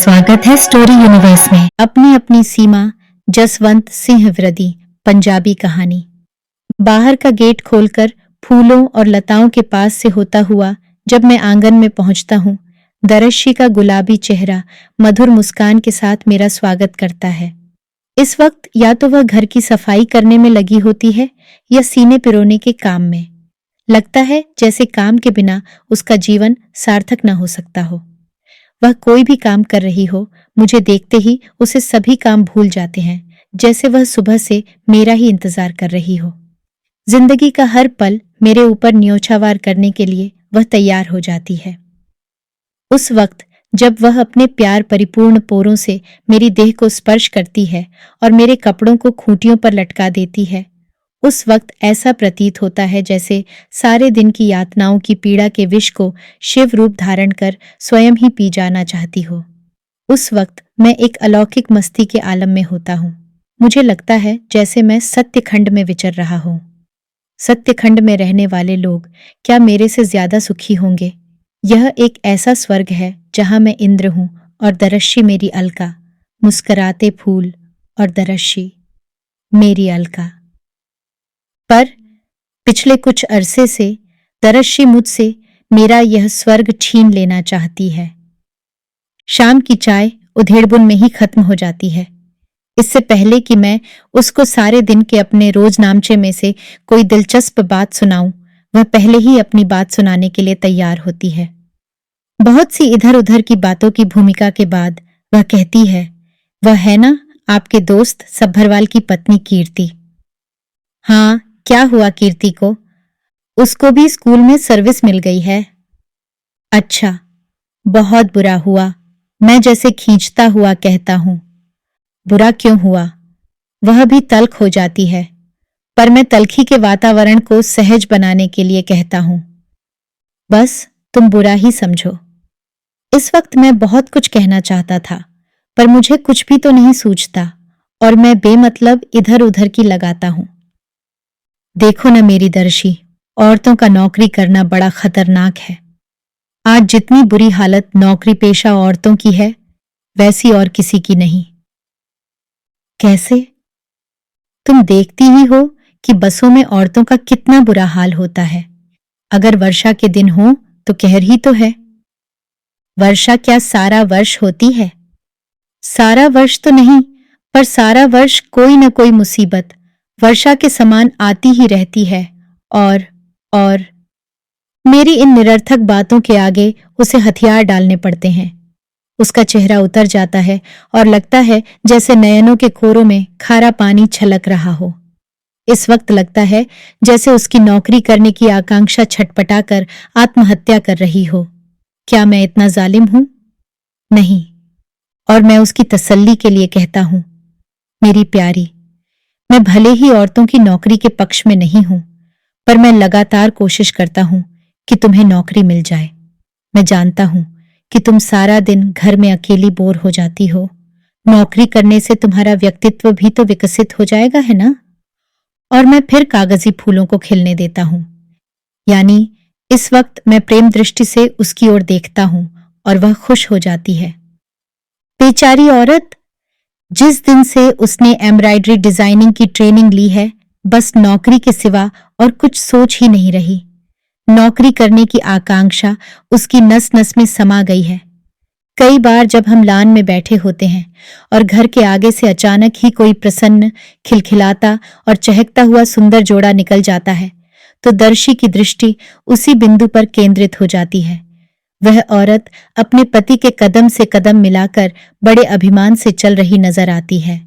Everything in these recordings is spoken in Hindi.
स्वागत है स्टोरी यूनिवर्स में। अपनी अपनी सीमा, जसवंत सिंह वृद्धि। पंजाबी कहानी। बाहर का गेट खोलकर फूलों और लताओं के पास से होता हुआ जब मैं आंगन में पहुंचता हूं, दरश्शी का गुलाबी चेहरा मधुर मुस्कान के साथ मेरा स्वागत करता है। इस वक्त या तो वह घर की सफाई करने में लगी होती है या सीने पिरोने के काम में। लगता है जैसे काम के बिना उसका जीवन सार्थक न हो सकता हो। वह कोई भी काम कर रही हो, मुझे देखते ही उसे सभी काम भूल जाते हैं, जैसे वह सुबह से मेरा ही इंतजार कर रही हो। जिंदगी का हर पल मेरे ऊपर न्योछावार करने के लिए वह तैयार हो जाती है। उस वक्त जब वह अपने प्यार परिपूर्ण पोरों से मेरी देह को स्पर्श करती है और मेरे कपड़ों को खूंटियों पर लटका देती है, उस वक्त ऐसा प्रतीत होता है जैसे सारे दिन की यातनाओं की पीड़ा के विष को शिव रूप धारण कर स्वयं ही पी जाना चाहती हो। उस वक्त मैं एक अलौकिक मस्ती के आलम में होता हूँ। मुझे लगता है जैसे मैं सत्यखंड में विचर रहा हूँ। सत्यखंड में रहने वाले लोग क्या मेरे से ज्यादा सुखी होंगे? यह एक ऐसा स्वर्ग है जहां मैं इंद्र हूं और दरश्शी मेरी अलका। मुस्कराते फूल और दरश्शी मेरी अलका। पर पिछले कुछ अरसे से दरश्शी मुझसे मेरा यह स्वर्ग छीन लेना चाहती है। शाम की चाय उधेड़बुन में ही खत्म हो जाती है। इससे पहले कि मैं उसको सारे दिन के अपने रोजनामचे में से कोई दिलचस्प बात सुनाऊं, वह पहले ही अपनी बात सुनाने के लिए तैयार होती है। बहुत सी इधर उधर की बातों की भूमिका के बाद वह कहती है, वह है ना आपके दोस्त सब्भरवाल की पत्नी कीर्ति। हाँ, क्या हुआ कीर्ति को? उसको भी स्कूल में सर्विस मिल गई है। अच्छा, बहुत बुरा हुआ। मैं जैसे खींचता हुआ कहता हूं। बुरा क्यों हुआ? वह भी तल्ख हो जाती है, पर मैं तल्खी के वातावरण को सहज बनाने के लिए कहता हूं, बस तुम बुरा ही समझो। इस वक्त मैं बहुत कुछ कहना चाहता था, पर मुझे कुछ भी तो नहीं सूझता और मैं बेमतलब इधर उधर की लगाता हूं। देखो न मेरी दर्शी, औरतों का नौकरी करना बड़ा खतरनाक है। आज जितनी बुरी हालत नौकरी पेशा औरतों की है, वैसी और किसी की नहीं। कैसे? तुम देखती ही हो कि बसों में औरतों का कितना बुरा हाल होता है। अगर वर्षा के दिन हो तो कहर ही तो है। वर्षा क्या सारा वर्ष होती है? सारा वर्ष तो नहीं, पर सारा वर्ष कोई न कोई मुसीबत वर्षा के समान आती ही रहती है। और मेरी इन निरर्थक बातों के आगे उसे हथियार डालने पड़ते हैं। उसका चेहरा उतर जाता है और लगता है जैसे नयनों के खोरों में खारा पानी छलक रहा हो। इस वक्त लगता है जैसे उसकी नौकरी करने की आकांक्षा छटपटाकर आत्महत्या कर रही हो। क्या मैं इतना जालिम हूं? नहीं। और मैं उसकी तसल्ली के लिए कहता हूं, मेरी प्यारी, मैं भले ही औरतों की नौकरी के पक्ष में नहीं हूं, पर मैं लगातार कोशिश करता हूं कि तुम्हें नौकरी मिल जाए। मैं जानता हूं कि तुम सारा दिन घर में अकेली बोर हो जाती हो। नौकरी करने से तुम्हारा व्यक्तित्व भी तो विकसित हो जाएगा, है ना? और मैं फिर कागजी फूलों को खिलने देता हूं। यानी इस वक्त मैं प्रेम दृष्टि से उसकी ओर देखता हूं और वह खुश हो जाती है। बेचारी औरत, जिस दिन से उसने एम्ब्रॉयडरी डिजाइनिंग की ट्रेनिंग ली है, बस नौकरी के सिवा और कुछ सोच ही नहीं रही। नौकरी करने की आकांक्षा उसकी नस नस में समा गई है। कई बार जब हम लान में बैठे होते हैं और घर के आगे से अचानक ही कोई प्रसन्न, खिलखिलाता और चहकता हुआ सुंदर जोड़ा निकल जाता है, तो दर्शी की दृष्टि उसी बिंदु पर केंद्रित हो जाती है। वह औरत अपने पति के कदम से कदम मिलाकर बड़े अभिमान से चल रही नजर आती है।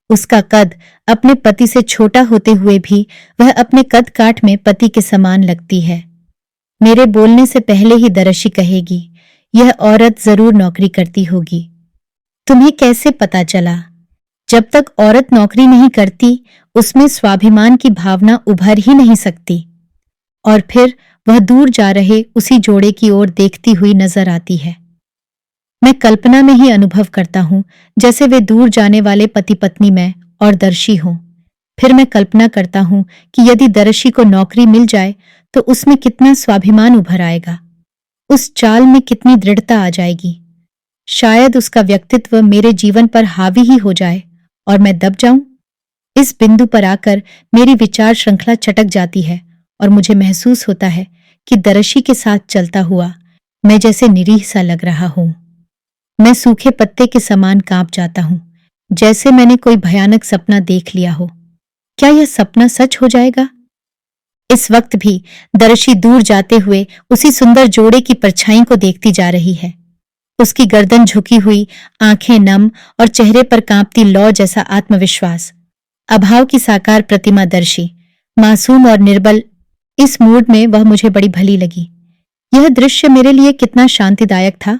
उसका कद अपने पति से छोटा होते हुए भी वह अपने कद काठ में पति के समान लगती है। मेरे बोलने से पहले ही दरशी कहेगी, यह औरत जरूर नौकरी करती होगी। तुम्हें कैसे पता चला? जब तक औरत नौकरी नहीं करती, उसमें स्वाभिमान की भावना उभर ही नहीं सकती। और फिर वह दूर जा रहे उसी जोड़े की ओर देखती हुई नजर आती है। मैं कल्पना में ही अनुभव करता हूं जैसे वे दूर जाने वाले पति पत्नी मैं और दर्शी हों। फिर मैं कल्पना करता हूं कि यदि दर्शी को नौकरी मिल जाए तो उसमें कितना स्वाभिमान उभर आएगा, उस चाल में कितनी दृढ़ता आ जाएगी। शायद उसका व्यक्तित्व मेरे जीवन पर हावी ही हो जाए और मैं दब जाऊं। इस बिंदु पर आकर मेरी विचार श्रृंखला चटक जाती है और मुझे महसूस होता है कि दरशी के साथ चलता हुआ मैं जैसे निरीह सा लग रहा हूं। मैं सूखे पत्ते के समान कांप जाता हूं, जैसे मैंने कोई भयानक सपना देख लिया हो। क्या यह सपना सच हो जाएगा? इस वक्त भी दरशी दूर जाते हुए उसी सुंदर जोड़े की परछाई को देखती जा रही है। उसकी गर्दन झुकी हुई, आंखें नम और चेहरे पर कांपती लौ जैसा आत्मविश्वास। अभाव की साकार प्रतिमा दर्शी, मासूम और निर्बल। इस मूड में वह मुझे बड़ी भली लगी। यह दृश्य मेरे लिए कितना शांतिदायक था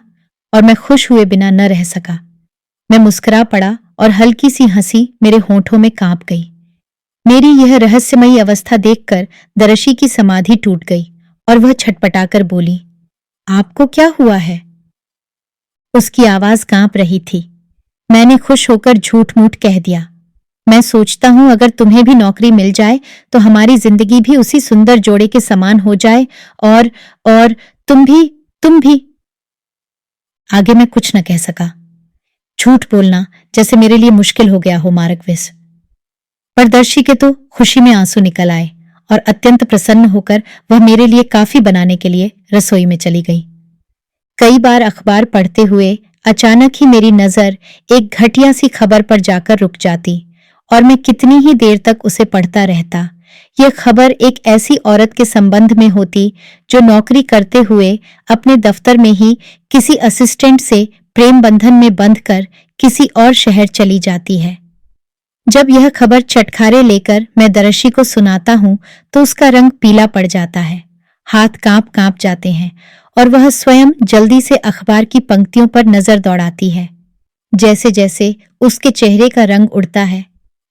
और मैं खुश हुए बिना न रह सका। मैं मुस्कुरा पड़ा और हल्की सी हंसी मेरे होठों में कांप गई। मेरी यह रहस्यमयी अवस्था देखकर दरशी की समाधि टूट गई और वह छटपटाकर बोली, आपको क्या हुआ है? उसकी आवाज कांप रही थी। मैंने खुश होकर झूठ मूठ कह दिया, मैं सोचता हूं अगर तुम्हें भी नौकरी मिल जाए तो हमारी जिंदगी भी उसी सुंदर जोड़े के समान हो जाए और तुम भी। आगे मैं कुछ न कह सका। झूठ बोलना जैसे मेरे लिए मुश्किल हो गया हो मार्गविस। पर दर्शी के तो खुशी में आंसू निकल आए और अत्यंत प्रसन्न होकर वह मेरे लिए काफी बनाने के लिए रसोई में चली गई। कई बार अखबार पढ़ते हुए अचानक ही मेरी नजर एक घटिया सी खबर पर जाकर रुक जाती और मैं कितनी ही देर तक उसे पढ़ता रहता। यह खबर एक ऐसी औरत के संबंध में होती जो नौकरी करते हुए अपने दफ्तर में ही किसी असिस्टेंट से प्रेम बंधन में बंधकर किसी और शहर चली जाती है। जब यह खबर चटखारे लेकर मैं दरशी को सुनाता हूं तो उसका रंग पीला पड़ जाता है, हाथ कांप कांप जाते हैं और वह स्वयं जल्दी से अखबार की पंक्तियों पर नजर दौड़ाती है। जैसे जैसे उसके चेहरे का रंग उड़ता है,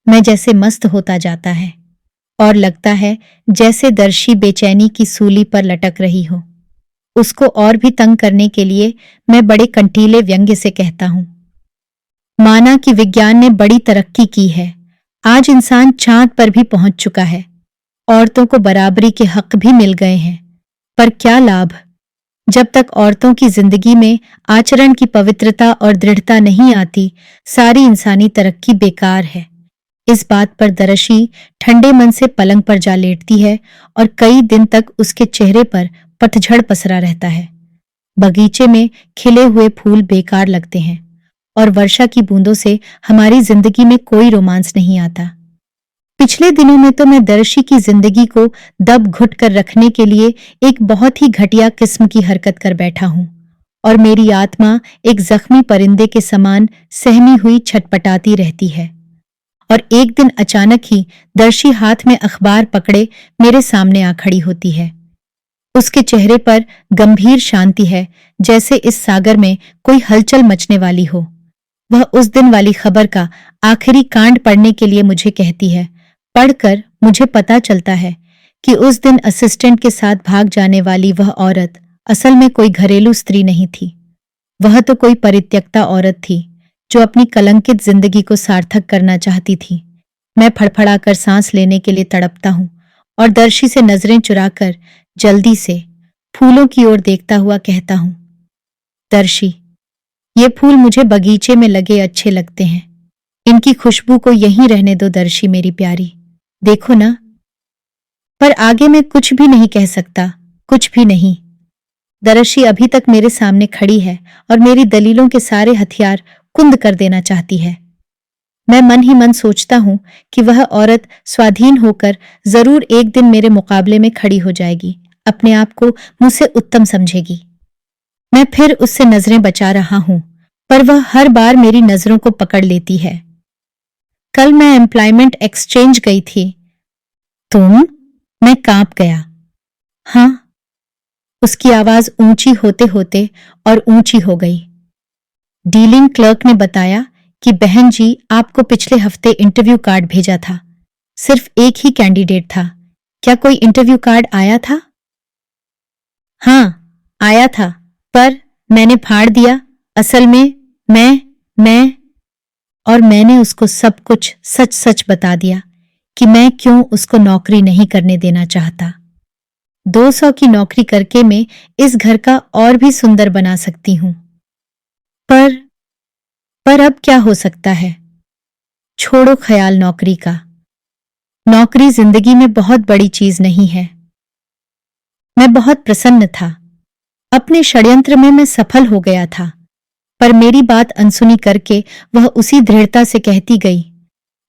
मैं जैसे मस्त होता जाता है और लगता है जैसे दर्शी बेचैनी की सूली पर लटक रही हो। उसको और भी तंग करने के लिए मैं बड़े कंटीले व्यंग्य से कहता हूं, माना कि विज्ञान ने बड़ी तरक्की की है, आज इंसान चांद पर भी पहुंच चुका है, औरतों को बराबरी के हक भी मिल गए हैं, पर क्या लाभ जब तक औरतों की जिंदगी में आचरण की पवित्रता और दृढ़ता नहीं आती, सारी इंसानी तरक्की बेकार है। इस बात पर दरशी ठंडे मन से पलंग पर जा लेटती है और कई दिन तक उसके चेहरे पर पतझड़ पसरा रहता है। बगीचे में खिले हुए फूल बेकार लगते हैं और वर्षा की बूंदों से हमारी जिंदगी में कोई रोमांस नहीं आता। पिछले दिनों में तो मैं दर्शी की जिंदगी को दब घुट कर रखने के लिए एक बहुत ही घटिया किस्म की हरकत कर बैठा हूं और मेरी आत्मा एक जख्मी परिंदे के समान सहमी हुई छटपटाती रहती है। और एक दिन अचानक ही दर्शी हाथ में अखबार पकड़े मेरे सामने आ खड़ी होती है। उसके चेहरे पर गंभीर शांति है, जैसे इस सागर में कोई हलचल मचने वाली हो। वह उस दिन वाली खबर का आखिरी कांड पढ़ने के लिए मुझे कहती है। पढ़कर मुझे पता चलता है कि उस दिन असिस्टेंट के साथ भाग जाने वाली वह औरत असल में कोई घरेलू स्त्री नहीं थी। वह तो कोई परित्यक्ता औरत थी जो अपनी कलंकित जिंदगी को सार्थक करना चाहती थी। मैं फड़फड़ाकर सांस लेने के लिए तड़पता हूं और दर्शी से नजरें चुराकर जल्दी से फूलों की ओर देखता हुआ कहता हूं, दर्शी, ये फूल मुझे बगीचे में लगे अच्छे लगते हैं। इनकी खुशबू को यहीं रहने दो दर्शी मेरी प्यारी, देखो ना। पर आगे मैं कुछ भी नहीं कह सकता, कुछ भी नहीं। दर्शी अभी तक मेरे सामने खड़ी है और मेरी दलीलों के सारे हथियार कुंद कर देना चाहती है। मैं मन ही मन सोचता हूं कि वह औरत स्वाधीन होकर जरूर एक दिन मेरे मुकाबले में खड़ी हो जाएगी, अपने आप को मुझसे उत्तम समझेगी। मैं फिर उससे नजरें बचा रहा हूं, पर वह हर बार मेरी नजरों को पकड़ लेती है। कल मैं एम्प्लॉयमेंट एक्सचेंज गई थी। तुम? मैं कांप गया। हाँ। उसकी आवाज ऊंची होते होते और ऊंची हो गई। डीलिंग क्लर्क ने बताया कि बहन जी आपको पिछले हफ्ते इंटरव्यू कार्ड भेजा था। सिर्फ एक ही कैंडिडेट था। क्या कोई इंटरव्यू कार्ड आया था? हाँ, आया था, पर मैंने फाड़ दिया। असल में मैं और मैंने उसको सब कुछ सच सच बता दिया कि मैं क्यों उसको नौकरी नहीं करने देना चाहता। 200 की नौकरी करके मैं इस घर का और भी सुंदर बना सकती हूं। पर पर अब क्या हो सकता है? छोड़ो ख्याल नौकरी का। नौकरी जिंदगी में बहुत बड़ी चीज नहीं है। मैं बहुत प्रसन्न था। अपने षड्यंत्र में मैं सफल हो गया था। पर मेरी बात अनसुनी करके वह उसी दृढ़ता से कहती गई,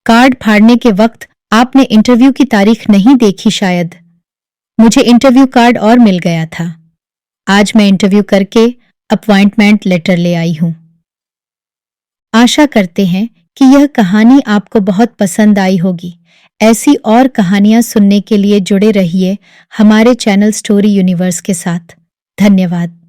कार्ड फाड़ने के वक्त आपने इंटरव्यू की तारीख नहीं देखी शायद। मुझे इंटरव्यू कार्ड और मिल गया था। आज मैं इंटरव्यू करके अपॉइंटमेंट लेटर ले आई हूं। आशा करते हैं कि यह कहानी आपको बहुत पसंद आई होगी। ऐसी और कहानियां सुनने के लिए जुड़े रहिए हमारे चैनल स्टोरी यूनिवर्स के साथ। धन्यवाद।